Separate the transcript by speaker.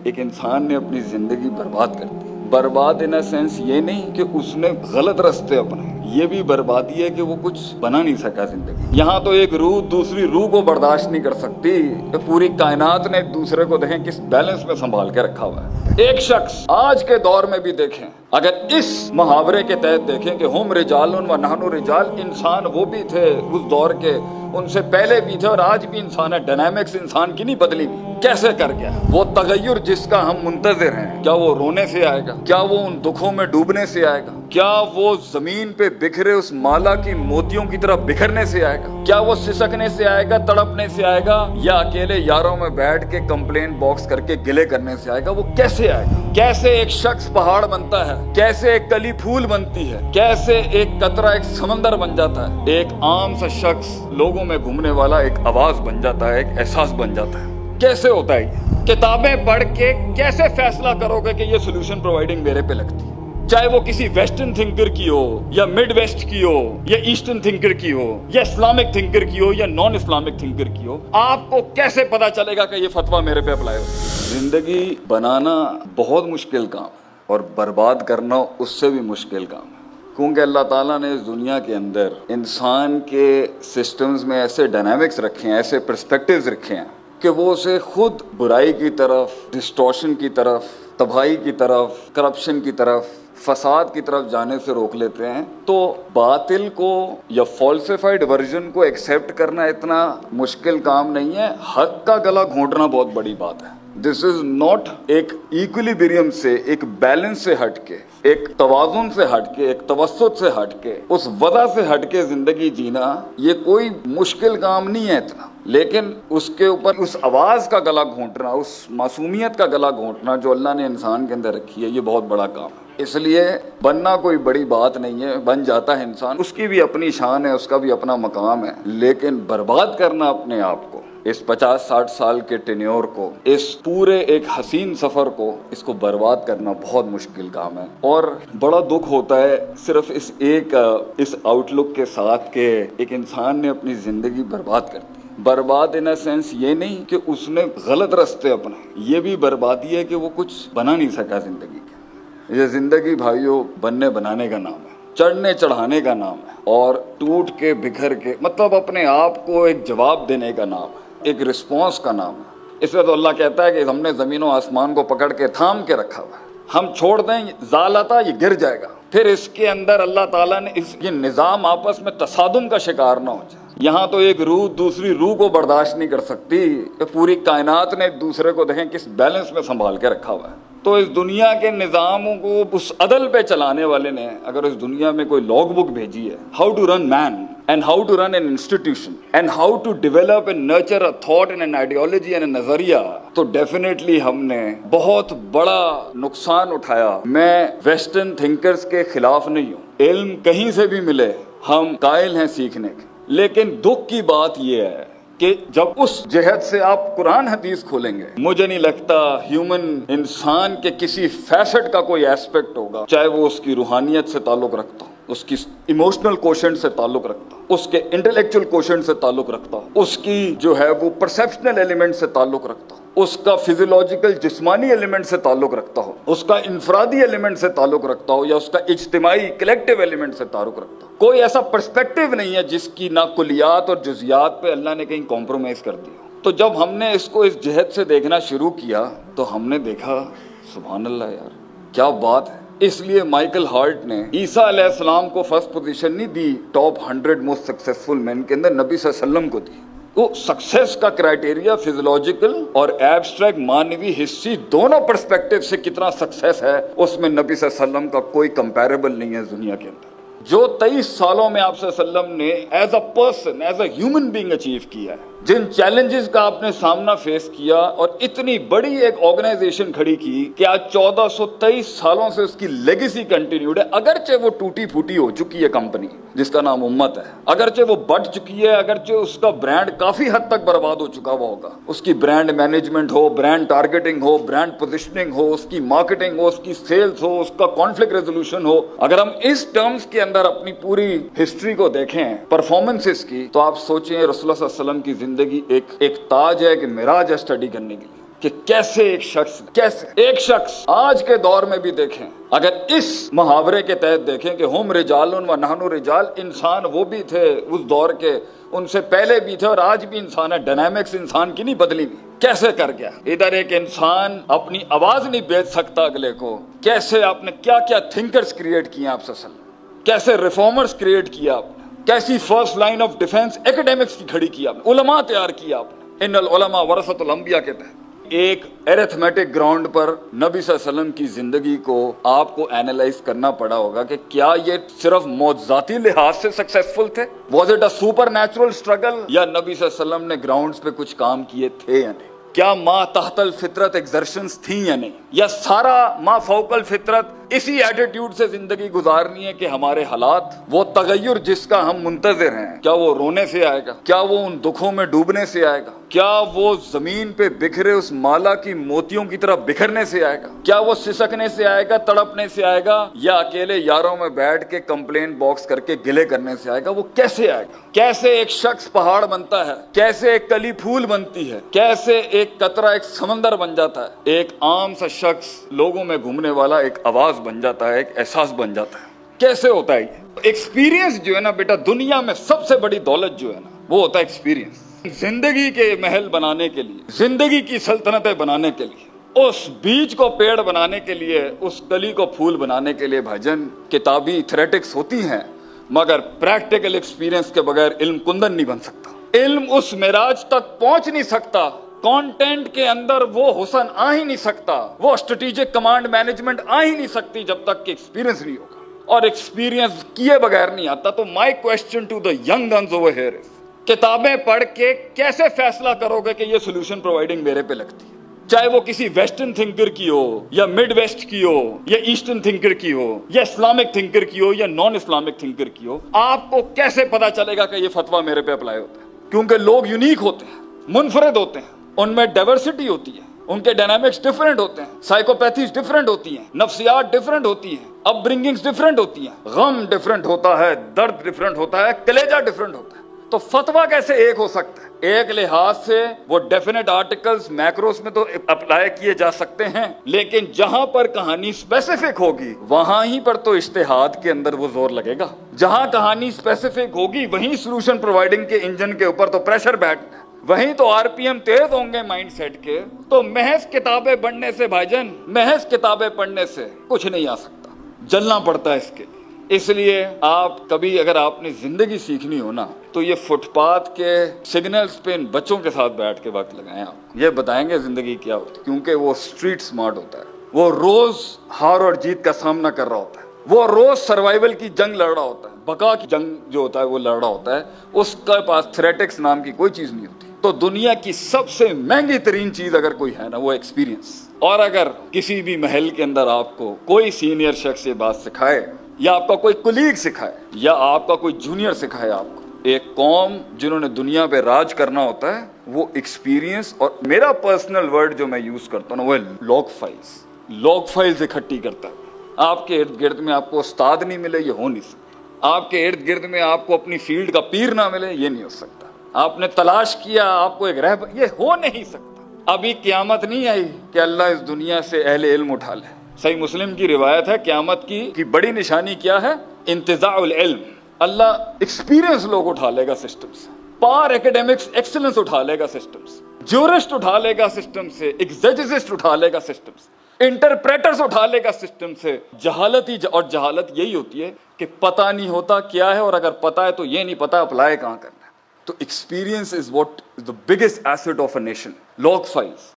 Speaker 1: ایک انسان نے اپنی زندگی برباد کر دی. برباد ان سینس یہ نہیں کہ اس نے غلط راستے اپنے، یہ بھی بربادی ہے کہ وہ کچھ بنا نہیں سکا زندگی. یہاں تو ایک روح دوسری روح کو برداشت نہیں کر سکتی کہ پوری کائنات نے ایک دوسرے کو دیکھیں کس بیلنس میں سنبھال کے رکھا ہوا ہے. ایک شخص آج کے دور میں بھی دیکھیں، اگر اس محاورے کے تحت دیکھیں کہ ہم رجال و نحن رجال، انسان وہ بھی تھے اس دور کے، ان سے پہلے بھی تھے اور آج بھی انسان ہے. ڈائنامکس انسان کی نہیں بدلی ہوئی. کیسے کر گیا وہ تغیر جس کا ہم منتظر ہیں؟ کیا وہ رونے سے آئے گا؟ کیا وہ ان دکھوں میں ڈوبنے سے آئے گا؟ کیا وہ زمین پہ بکھرے اس مالا کی موتیوں کی طرح بکھرنے سے آئے گا؟ کیا وہ سسکنے سے آئے گا، تڑپنے سے آئے گا، یا اکیلے یاروں میں بیٹھ کے کمپلین باکس کر کے گلے کرنے سے آئے گا؟ وہ کیسے آئے گا؟ کیسے ایک شخص پہاڑ بنتا ہے؟ کیسے ایک کلی پھول بنتی ہے؟ کیسے ایک قطرہ ایک سمندر بن جاتا ہے؟ ایک عام سا شخص لوگوں میں گھومنے والا ایک آواز بن جاتا ہے، ایک احساس بن جاتا ہے. کیسے ہوتا ہے یہ؟ کتابیں پڑھ کے کیسے فیصلہ کرو گے کہ یہ سولوشن پرووائڈنگ میرے پہ لگتی ہے؟ چاہے وہ کسی ویسٹرن تھنکر کی ہو، یا مڈ ویسٹ کی ہو، یا ایسٹرن تھنکر کی ہو، یا اسلامک تھنکر کی ہو، یا نان اسلامک تھنکر کی ہو، آپ کو کیسے پتا چلے گا کہ یہ فتویٰ میرے پہ اپلائی ہو؟ زندگی بنانا بہت مشکل کام ہے اور برباد کرنا اس سے بھی مشکل کام ہے، کیونکہ اللہ تعالیٰ نے اس دنیا کے اندر انسان کے سسٹمز میں ایسے ڈائنامکس رکھے ہیں، ایسے پرسپیکٹیوز رکھے ہیں کہ وہ اسے خود برائی کی طرف، ڈسٹورشن کی طرف، تباہی کی طرف، کرپشن کی طرف، فساد کی طرف جانے سے روک لیتے ہیں. تو باطل کو یا فالسیفائڈ ورژن کو ایکسیپٹ کرنا اتنا مشکل کام نہیں ہے، حق کا گلا گھونٹنا بہت بڑی بات ہے. دس از ناٹ ایک ایکولیبریم سے، ایک بیلنس سے ہٹ کے، ایک توازن سے ہٹ کے، ایک توسط سے ہٹ کے، اس وضع سے ہٹ کے زندگی جینا یہ کوئی مشکل کام نہیں ہے اتنا. لیکن اس کے اوپر اس آواز کا گلا گھونٹنا، اس معصومیت کا گلا گھونٹنا جو اللہ نے انسان کے اندر رکھی ہے، یہ بہت بڑا کام ہے. اس لیے بننا کوئی بڑی بات نہیں ہے، بن جاتا ہے انسان، اس کی بھی اپنی شان ہے، اس کا بھی اپنا مقام ہے. لیکن برباد کرنا اپنے آپ کو، اس 50-60 سال کے ٹینیور کو، اس پورے ایک حسین سفر کو، اس کو برباد کرنا بہت مشکل کام ہے. اور بڑا دکھ ہوتا ہے صرف اس آؤٹ لک کے ساتھ کہ ایک انسان نے اپنی زندگی برباد کر دی. برباد ان سینس یہ نہیں کہ اس نے غلط راستے اپنے، یہ بھی بربادی ہے کہ وہ کچھ بنا نہیں سکا زندگی کے. یہ زندگی بھائیوں بننے بنانے کا نام ہے، چڑھنے چڑھانے کا نام ہے، اور ٹوٹ کے بکھر کے مطلب اپنے آپ کو ایک جواب دینے کا نام ہے، ایک رسپانس کا نام ہے. اس لیے تو اللہ کہتا ہے کہ ہم نے زمین و آسمان کو پکڑ کے تھام کے رکھا ہوا ہے، ہم چھوڑ دیں زالتا یہ گر جائے گا. پھر اس کے اندر اللہ تعالیٰ نے یہ نظام آپس میں تصادم کا شکار نہ ہو جائے. یہاں تو ایک روح دوسری روح کو برداشت نہیں کر سکتی کہ پوری کائنات نے ایک دوسرے کو دیکھیں کس بیلنس میں سنبھال کے رکھا ہوا ہے. تو اس دنیا کے نظاموں کو اس عدل پہ چلانے والے نے اگر اس دنیا میں کوئی لاگ بک بھیجی ہے، how to run men and how to run an institution and how to develop and nurture a thought and an ideology and a نظریہ، تو ڈیفینیٹلی ہم نے بہت بڑا نقصان اٹھایا. میں ویسٹرن تھنکرز کے خلاف نہیں ہوں، علم کہیں سے بھی ملے ہم قائل ہیں سیکھنے کے. لیکن دکھ کی بات یہ ہے کہ جب اس جہت سے آپ قرآن حدیث کھولیں گے، مجھے نہیں لگتا ہیومن انسان کے کسی فیسٹ کا کوئی ایسپیکٹ ہوگا، چاہے وہ اس کی روحانیت سے تعلق رکھتا ہو، اس کی ایموشنل کوشنٹ سے تعلق رکھتا ہو، اس کے انٹلیکچوئل کوشنٹ سے تعلق رکھتا ہو، اس کی جو ہے وہ پرسیپشنل ایلیمنٹ سے تعلق رکھتا ہو، اس کا فزیولوجیکل جسمانی ایلیمنٹ سے تعلق رکھتا ہو، اس کا انفرادی ایلیمنٹ سے تعلق رکھتا ہو، یا اس کا اجتماعی کلیکٹیو ایلیمنٹ سے تعلق رکھتا ہو. کوئی ایسا پرسپیکٹیو نہیں ہے جس کی نہ کلیات اور جزیات پہ اللہ نے کہیں کمپرومائز کر دیا. تو جب ہم نے اس کو اس جہت سے دیکھنا شروع کیا تو ہم نے دیکھا سبحان اللہ یار کیا بات ہے. اس لیے مائیکل ہارٹ نے عیسیٰ علیہ السلام کو فرسٹ پوزیشن نہیں دی ٹاپ 100 موسٹ سکسیسفل مین کے اندر، نبی صلی اللہ علیہ وسلم کو دی. وہ سکسیس کا کرائٹیریا فزیولوجیکل اور ایبسٹریکٹ مانوی حصی دونوں پرسپیکٹیو سے کتنا سکسیس ہے، اس میں نبی صلی اللہ علیہ وسلم کا کوئی کمپیریبل نہیں ہے دنیا کے اندر. جو 23 سالوں میں آپ صلی اللہ علیہ وسلم نے as a person, as a human being achieve کیا ہے، جن چیلنجز کا آپ نے سامنا فیس کیا اور اتنی بڑی ایک آرگنائزیشن کھڑی کی کہ آج 1423 سالوں سے اس کی لیگیسی کنٹینیوڈ ہے. اگرچہ وہ ٹوٹی پھوٹی ہو چکی ہے کمپنی جس کا نام امت ہے، اگرچہ وہ بٹ چکی ہے، اگرچہ اس کا برانڈ کافی حد تک برباد ہو چکا ہوا ہوگا، اس کی برانڈ مینجمنٹ ہو، برانڈ ٹارگیٹنگ ہو، برانڈ پوزیشننگ ہو، اس کی مارکیٹنگ ہو، اس کی سیلز ہو، اس کا کانفلکٹ ریزولوشن ہو. اگر ہم اس ٹرمز کے اندر اپنی پوری ہسٹری کو دیکھیں پرفارمنسز کی، تو آپ سوچیں رسول اللہ صلی اللہ علیہ وسلم کی زندگی ایک تاج ہے، ایک معراج ہے اسٹڈی کرنے کے لیے. کہ کیسے ایک شخص آج کے دور میں بھی دیکھیں، اگر اس محاورے کے تحت دیکھیں کہ ہم رجال و نحن رجال، انسان وہ بھی تھے اس دور کے، ان سے پہلے بھی تھے اور آج بھی انسان ہے، ڈائنامکس انسان کی نہیں بدلی ہوئی، کیسے کر گیا؟ ادھر ایک انسان اپنی آواز نہیں بیچ سکتا اگلے کو، کیسے آپ نے کیا کیا تھنکرز کریٹ کیے آپ سے، کیسے ریفارمرز کریٹ کیا آپ نے، کیسی first line of defence academics کی کھڑی کی آپ نے، علماء تیار کیا آپ نے، ان العلماء ورثۃ الانبیاء کہتے ہیں۔ ایک ایرتھمیٹک گراؤنڈ پر نبی صلی اللہ علیہ وسلم کی زندگی کو آپ کو اینالائز کرنا پڑا ہوگا کہ کیا یہ صرف معجزاتی لحاظ سے سکسیسفل تھے؟ Was it a super natural struggle? یا نبی صلی اللہ علیہ وسلم نے گراؤنڈز پہ کچھ کام کیے تھے یا نہیں؟ کیا ما تحت الفطرت ایگزرشنز تھیں یا نہیں؟ یا سارا ما فوق الفطرت اسی ایٹیٹیوڈ سے زندگی گزارنی ہے کہ ہمارے حالات، وہ تغیر جس کا ہم منتظر ہیں، کیا وہ رونے سے آئے گا؟ کیا وہ ان دکھوں میں ڈوبنے سے آئے گا؟ کیا وہ زمین پہ بکھرے اس مالا کی موتیوں کی طرح بکھرنے سے آئے گا؟ کیا وہ سسکنے سے آئے گا، تڑپنے سے آئے گا، یا اکیلے یاروں میں بیٹھ کے کمپلین باکس کر کے گلے کرنے سے آئے گا؟ وہ کیسے آئے گا؟ کیسے ایک شخص پہاڑ بنتا ہے، کیسے ایک کلی پھول بنتی ہے، کیسے ایک قطرہ ایک سمندر بن جاتا ہے، ایک عام سا شخص لوگوں میں گھومنے والا ایک آواز بن جاتا ہے، ایک احساس بن جاتا ہے؟ کیسے ہوتا ہے یہ ایکسپیرینس؟ جو ہے نا بیٹا، دنیا میں سب سے بڑی دولت جو ہے نا وہ ہوتا ہے ایکسپیرینس۔ زندگی کے محل بنانے کے لیے، زندگی کی سلطنتیں بنانے کے لیے، اس بیج کو پیڑ بنانے کے لیے، اس کلی کو پھول بنانے کے لیے بھجن کتابی تھریٹکس ہوتی ہیں، مگر پریکٹیکل ایکسپیرینس کے بغیر علم کندن نہیں بن سکتا، علم اس معراج تک پہنچ نہیں سکتا، کانٹینٹ کے اندر وہ حسن آ ہی نہیں سکتا، وہ اسٹریٹجک کمانڈ مینجمنٹ آ ہی نہیں سکتی جب تک کہ ایکسپیرینس نہیں ہوگا، اور ایکسپیرینس کیے بغیر نہیں آتا۔ تو my question to the young guns over here is, کتابیں پڑھ کے کیسے فیصلہ کرو گے کہ یہ سولوشن پرووائڈنگ میرے پہ لگتی ہے؟ چاہے وہ کسی ویسٹرن تھنکر کی ہو، یا مڈ ویسٹ کی ہو، یا ایسٹرن تھنکر کی ہو، یا اسلامک تھنکر کی ہو، یا نان اسلامک تھنکر کی ہو، آپ کو کیسے پتا چلے گا کہ یہ فتویٰ میرے پہ اپلائی ہوتا ہے؟ کیونکہ لوگ یونیک ہوتے ہیں، منفرد ہوتے ہیں، ان میں ڈائیورسٹی ہوتی ہے، ان کے ڈائنامکس ڈیفرنٹ ہوتے ہیں، سائیکوپیتھیز ڈیفرنٹ ہوتی ہیں، نفسیات ڈیفرنٹ ہوتی ہیں، اپ برنگنگز ڈیفرنٹ ہوتی ہیں، غم ڈیفرنٹ ہوتا ہے، درد ڈیفرنٹ ہوتا ہے، کلیجہ ڈیفرنٹ ہوتا ہے۔ تو فتویٰ کیسے ایک ہو سکتا ہے؟ ایک لحاظ سے وہ ڈیفینٹ آرٹیکلز میکروز میں تو اپلائی کیے جا سکتے ہیں، لیکن جہاں پر کہانی اسپیسیفک ہوگی وہاں ہی پر تو اجتہاد کے اندر وہ زور لگے گا۔ جہاں کہانی اسپیسیفک ہوگی وہیں سولوشن پرووائڈنگ کے انجن کے اوپر تو پریشر بیٹھنا ہے، وہیں تو آر پی ایم تیز ہوں گے مائنڈ سیٹ کے۔ تو محض کتابیں پڑھنے سے بھائی جان، محض کتابیں پڑھنے سے کچھ نہیں آ سکتا، جلنا پڑتا ہے اس کے لیے۔ اس لیے آپ کبھی اگر آپ نے زندگی سیکھنی ہو نا تو یہ فٹ پاتھ کے سگنلز پہ ان بچوں کے ساتھ بیٹھ کے وقت لگائیں، آپ یہ بتائیں گے زندگی کیا ہوتی ہے، کیونکہ وہ اسٹریٹ سمارٹ ہوتا ہے، وہ روز ہار اور جیت کا سامنا کر رہا ہوتا ہے، وہ روز سروائیول کی جنگ لڑ رہا ہوتا ہے، بقا کی جنگ جو ہوتا ہے وہ لڑ رہا ہوتا ہے، اس کے پاس تھریٹکس نام کی کوئی چیز نہیں ہوتی۔ تو دنیا کی سب سے مہنگی ترین چیز اگر کوئی ہے نا وہ ایکسپیرینس۔ اور اگر کسی بھی محل کے اندر آپ کو کوئی سینئر شخص یہ بات سکھائے، یا آپ کا کوئی کولیگ سکھائے، یا آپ کا کوئی جونیئر سکھائے آپ کو، ایک قوم جنہوں نے دنیا پہ راج کرنا ہوتا ہے وہ ایکسپیرینس، اور میرا پرسنل ورڈ جو میں یوز کرتا ہوں وہ ہے لوگ فائلز اکٹھی کرتا ہے۔ آپ کے ارد گرد میں آپ کو استاد نہیں ملے، یہ ہو نہیں سکتا۔ آپ کے ارد گرد میں آپ کو اپنی فیلڈ کا پیر نہ ملے، یہ نہیں ہو سکتا۔ آپ نے تلاش کیا آپ کو ایک رہبر، یہ ہو نہیں سکتا۔ ابھی قیامت نہیں آئی کہ اللہ اس دنیا سے اہل علم اٹھا لے۔ صحیح مسلم کی روایت ہے، قیامت کی بڑی نشانی کیا ہے؟ انتزاع العلم۔ اللہ ایکسپیرینس لوگ اٹھا لے گا سسٹم سے، پار ایکیڈیمکس ایکسلنس اٹھا لے گا سسٹم سے، جورسٹ اٹھا لے گا سسٹم سے، ایگزیجسٹ اٹھا لے گا سسٹم سے، انٹرپریٹرز اٹھا لے گا سسٹم سے۔ جہالت ہی اور جہالت یہی ہوتی ہے کہ پتہ نہیں ہوتا کیا ہے، اور اگر پتہ ہے تو یہ نہیں پتہ اپلائی کہاں کرنا ہے۔ تو experience is what is the biggest asset of a nation. لوگ فائلز